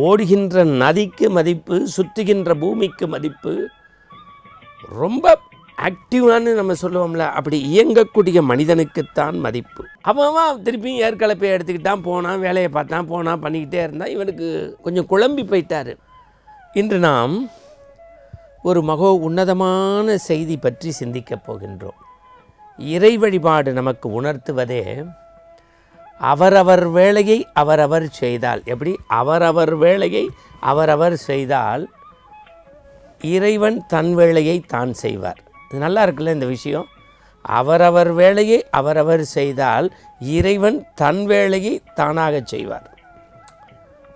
ஓடுகின்ற நதிக்கு மதிப்பு, சுற்றுகின்ற பூமிக்கு மதிப்பு, ரொம்ப ஆக்டிவானு நம்ம சொல்லுவோம்ல, அப்படி இயங்கக்கூடிய மனிதனுக்குத்தான் மதிப்பு. அவன் திருப்பியும் ஏற்கலப்பை எடுத்துக்கிட்டான், போனான், வேலையை பார்த்தான், போனான், பண்ணிக்கிட்டே இருந்தான். இவனுக்கு கொஞ்சம் குழம்பி போயிட்டார். இன்று நாம் ஒரு உன்னதமான செய்தி பற்றி சிந்திக்கப் போகின்றோம். இறை வழிபாடு நமக்கு உணர்த்துவதே அவரவர் வேலையை அவரவர் செய்தால், எப்படி அவரவர் வேலையை அவரவர் செய்தால் இறைவன் தன் வேலையை தான் செய்வார். இது நல்லா இருக்குல்ல இந்த விஷயம். அவரவர் வேலையை அவரவர் செய்தால் இறைவன் தன் வேலையை தானாக செய்வார்.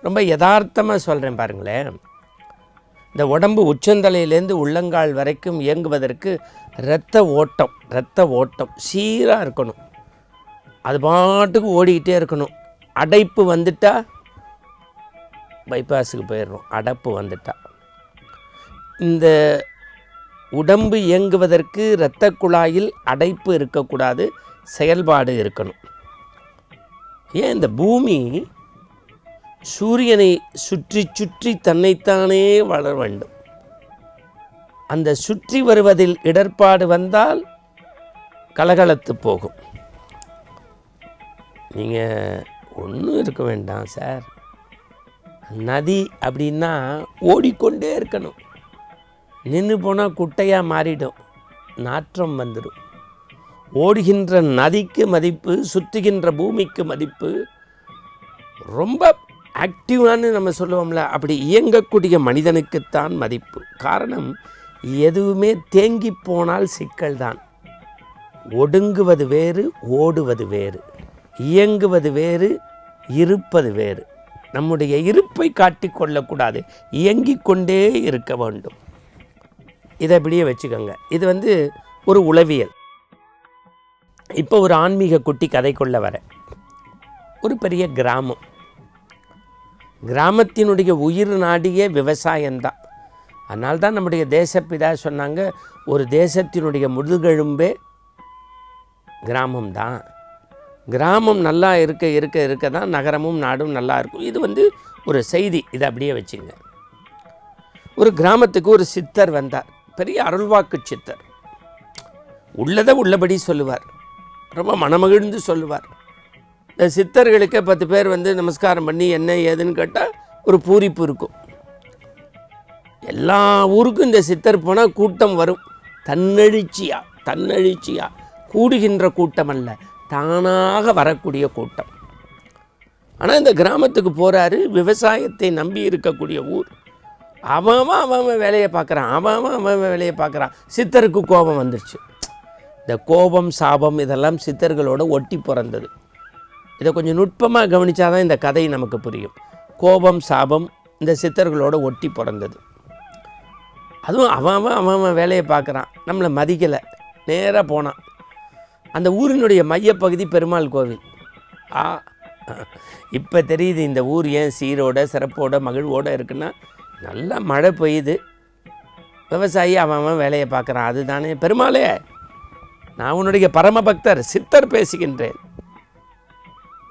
ரொம்ப யதார்த்தமாக சொல்கிறேன் பாருங்களேன். இந்த உடம்பு உச்சந்தலையிலேருந்து உள்ளங்கால் வரைக்கும் இயங்குவதற்கு இரத்த ஓட்டம் சீராக இருக்கணும். அது பாட்டுக்கு ஓடிக்கிட்டே இருக்கணும். அடைப்பு வந்துட்டா பைபாஸுக்கு போயிடணும். அடைப்பு வந்துட்டா இந்த உடம்பு இயங்குவதற்கு இரத்த குழாயில் அடைப்பு இருக்கக்கூடாது, செயல்பாடு இருக்கணும். ஏன் இந்த பூமி சூரியனை சுற்றி சுற்றி தன்னைத்தானே வளர வேண்டும். அந்த சுற்றி வருவதில் இடர்பாடு வந்தால் கலகலத்து போகும். நீங்கள் ஒன்றும் இருக்க வேண்டாம் சார். நதி அப்படின்னா ஓடிக்கொண்டே இருக்கணும். நின்று போனால் குட்டையாக மாறிடும், நாற்றம் வந்துடும். ஓடுகின்ற நதிக்கு மதிப்பு, சுற்றுகின்ற பூமிக்கு மதிப்பு, ரொம்ப ஆக்டிவானு நம்ம சொல்லுவோம்ல, அப்படி இயங்கக்கூடிய மனிதனுக்குத்தான் மதிப்பு. காரணம், எதுவுமே தேங்கி போனால் சிக்கல் தான். ஒடுங்குவது வேறு, ஓடுவது வேறு. இயங்குவது வேறு, இருப்பது வேறு. நம்முடைய இருப்பை காட்டிக்கொள்ளக்கூடாது, இயங்கிக் கொண்டே இருக்க வேண்டும். இதை இப்படியே வச்சுக்கோங்க. இது ஒரு உளவியல். இப்போ ஒரு ஆன்மீக குட்டி கதைக்குள்ள வர, ஒரு பெரிய கிராமம். கிராமத்தினுடைய உயிர் நாடியே விவசாயம்தான். அதனால்தான் நம்முடைய தேசப்பிதா சொன்னாங்க, ஒரு தேசத்தினுடைய முதுகெலும்பே கிராமம்தான். கிராமம் நல்லா இருக்க இருக்க இருக்க தான் நகரமும் நாடும் நல்லா இருக்கும். இது ஒரு செய்தி. இதை அப்படியே வச்சுங்க. ஒரு கிராமத்துக்கு ஒரு சித்தர் வந்தார். பெரிய அருள்வாக்கு சித்தர். உள்ளதை உள்ளபடி சொல்லுவார், ரொம்ப மனமகிழ்ந்து சொல்லுவார். இந்த சித்தர்களுக்கு 10 பேர் நமஸ்காரம் பண்ணி என்ன ஏதுன்னு கேட்டால் ஒரு பூரிப்பு இருக்கும். எல்லா ஊருக்கும் இந்த சித்தர் போனால் கூட்டம் வரும். தன்னெழுச்சியா கூடுகின்ற கூட்டம் அல்ல, தானாக வரக்கூடிய கூட்டம். ஆனால் இந்த கிராமத்துக்கு போகிறாரு. விவசாயத்தை நம்பி இருக்கக்கூடிய ஊர். அவன் வேலையை பார்க்குறான். சித்தருக்கு கோபம் வந்துருச்சு. இந்த கோபம், சாபம் இதெல்லாம் சித்தர்களோட ஒட்டி பிறந்தது. இதை கொஞ்சம் நுட்பமாக கவனித்தாதான் இந்த கதை நமக்கு புரியும். கோபம், சாபம் இந்த சித்தர்களோட ஒட்டி பிறந்தது. அதுவும் அவன் வேலையை பார்க்குறான். நம்மளை மதிக்கலை. நேராக போனான். அந்த ஊரினுடைய மையப்பகுதி பெருமாள் கோவில். இப்போ தெரியுது இந்த ஊர் ஏன் சீரோட சிறப்போட மகிழ்வோடு இருக்குன்னா, நல்லா மழை பெய்யுது, விவசாயி அவன் வேலையை பார்க்குறான். அதுதானே பெருமாளே, நான் உன்னுடைய பரமபக்தர் சித்தர் பேசுகின்றேன்.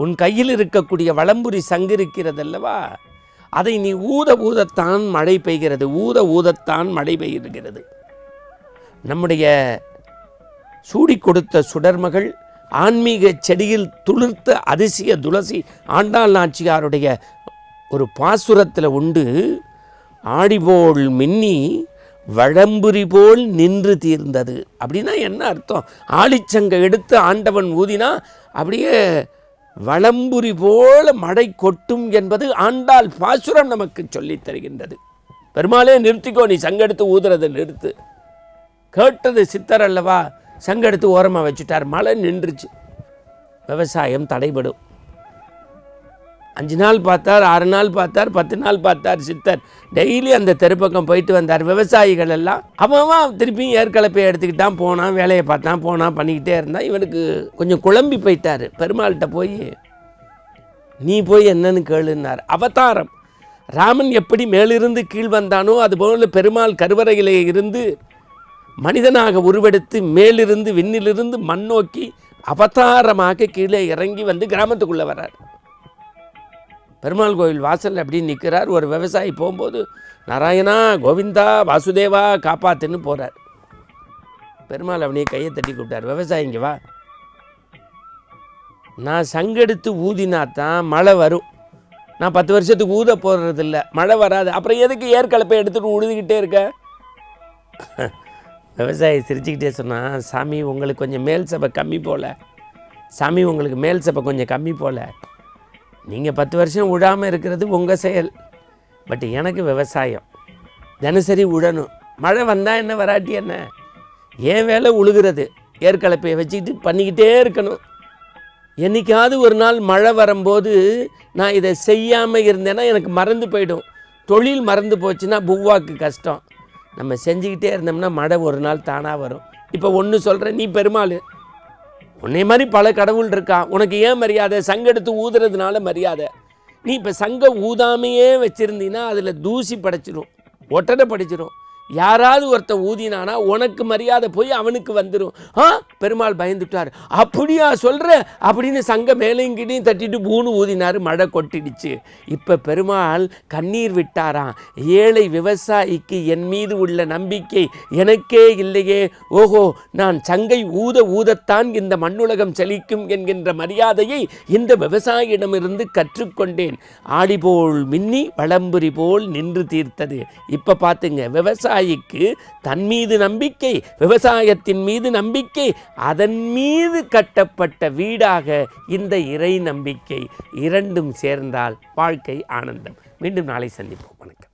உன் கையில் இருக்கக்கூடிய வலம்புரி சங்கு இருக்கிறதல்லவா, அதை நீ ஊதத்தான் மழை பெய்கிறது, ஊதத்தான் மழை பெய்கிறது. நம்முடைய சூடி கொடுத்த சுடர்மகள் ஆன்மீக செடியில் துளிர்த்த அதிசய துளசி ஆண்டாள் நாச்சியாருடைய ஒரு பாசுரத்தில் உண்டு. ஆடிபோல் மின்னி வழம்புரி போல் நின்று தீர்ந்தது. அப்படின்னா என்ன அர்த்தம்? ஆளிச்சங்க எடுத்து ஆண்டவன் ஊதினா அப்படியே வளம்புரி போல மழை கொட்டும் என்பது ஆண்டாள் பாசுரம் நமக்கு சொல்லித் தருகின்றது. பெருமாளே நிறுத்திக்கோ, நீ சங்கெடுத்து ஊதுறதை நிறுத்து. கேட்டது சித்தர் அல்லவா, சங்கெடுத்து ஓரமாக வச்சுட்டார். மழை நின்றுச்சு. விவசாயம் தடைபடும். 5 நாள் பார்த்தார், 6 நாள் பார்த்தார், 10 நாள் பார்த்தார் சித்தர். டெய்லி அந்த தெருப்பக்கம் போயிட்டு வந்தார். விவசாயிகள் எல்லாம் அவன் திருப்பியும் ஏற்கலப்பை எடுத்துக்கிட்டான், போனான், வேலையை பார்த்தான், போனான், பண்ணிக்கிட்டே இருந்தான். இவனுக்கு கொஞ்சம் குழம்பி போயிட்டார். பெருமாள்கிட்ட போய் நீ போய் என்னன்னு கேளுன்னார். அவதாரம். ராமன் எப்படி மேலிருந்து கீழ் வந்தானோ அதுபோல் பெருமாள் கருவறையிலே இருந்து மனிதனாக உருவெடுத்து மேலிருந்து விண்ணிலிருந்து மண் நோக்கி அவதாரமாக கீழே இறங்கி கிராமத்துக்குள்ளே வர்றார். பெருமாள் கோவில் வாசலில் அப்படி நிற்கிறார். ஒரு விவசாயி போகும்போது நாராயணா கோவிந்தா வாசுதேவா காப்பாத்துன்னு போகிறார். பெருமாள் அவனையே கையை தட்டி கூப்பிட்டார், விவசாயி இங்கே வா, நான் சங்கெடுத்து ஊதினா தான் மழை வரும். நான் 10 வருஷத்துக்கு ஊத போடுறதில்ல, மழை வராது. அப்புறம் எதுக்கு ஏற்கலப்பை எடுத்துகிட்டு உழுதுகிட்டே இருக்க? விவசாயி சிரிச்சுக்கிட்டே சொன்னான், சாமி உங்களுக்கு கொஞ்சம் மேல் சபை கம்மி போல், சாமி உங்களுக்கு மேல் சபை கொஞ்சம் கம்மி போல். நீங்கள் 10 வருஷம் விடாமல் இருக்கிறது உங்கள் செயல். பட் எனக்கு விவசாயம் தினசரி விடணும். மழை வந்தால் என்ன வராட்டி என்ன, ஏன் வேலை உழுகிறது. ஏற்கலப்பையை வச்சுக்கிட்டு பண்ணிக்கிட்டே இருக்கணும். என்றைக்காவது ஒரு நாள் மழை வரும்போது நான் இதை செய்யாமல் இருந்தேன்னா எனக்கு மறந்து போயிடும். தொழில் மறந்து போச்சுன்னா புவ்வாக்கு கஷ்டம். நம்ம செஞ்சுக்கிட்டே இருந்தோம்னா மழை ஒரு நாள் தானாக வரும். இப்போ ஒன்று சொல்கிறேன், நீ பெருமாள், உன்னை மாதிரி பல கடவுள் இருக்கான், உனக்கு ஏன் மரியாதை? சங்கெடுத்து ஊதுறதுனால மரியாதை. நீ இப்போ சங்கம் ஊதாமையே வச்சுருந்தீங்கன்னா அதில் தூசி படைச்சிரும், ஒட்டடை படிச்சிடும். யாராவது ஒருத்தன் ஊதினானா உனக்கு மரியாதை போய் அவனுக்கு வந்துடும். பெருமாள் பயந்துட்டார். அப்படியா சொல்கிற அப்படின்னு சங்க மேலேங்கிட்டையும் தட்டிட்டு பூன்னு ஊதினார். மழை கொட்டிடுச்சு. இப்போ பெருமாள் கண்ணீர் விட்டாராம். ஏழை விவசாயிக்கு என் மீது உள்ள நம்பிக்கை எனக்கே இல்லையே. ஓஹோ, நான் சங்கை ஊதத்தான் இந்த மண்ணுலகம் செழிக்கும் என்கின்ற மரியாதையை இந்த விவசாயியிடமிருந்து கற்றுக்கொண்டேன். ஆடிபோல் மின்னி வளம்புரி போல் நின்று தீர்த்தது. இப்போ பார்த்துங்க, விவசாயிக்கு தன் மீது நம்பிக்கை, விவசாயத்தின் மீது நம்பிக்கை, அதன் மீது கட்டப்பட்ட வீடாக இந்த இறை நம்பிக்கை. இரண்டும் சேர்ந்தால் வாழ்க்கை ஆனந்தம். மீண்டும் நாளை சந்திப்போம். வணக்கம்.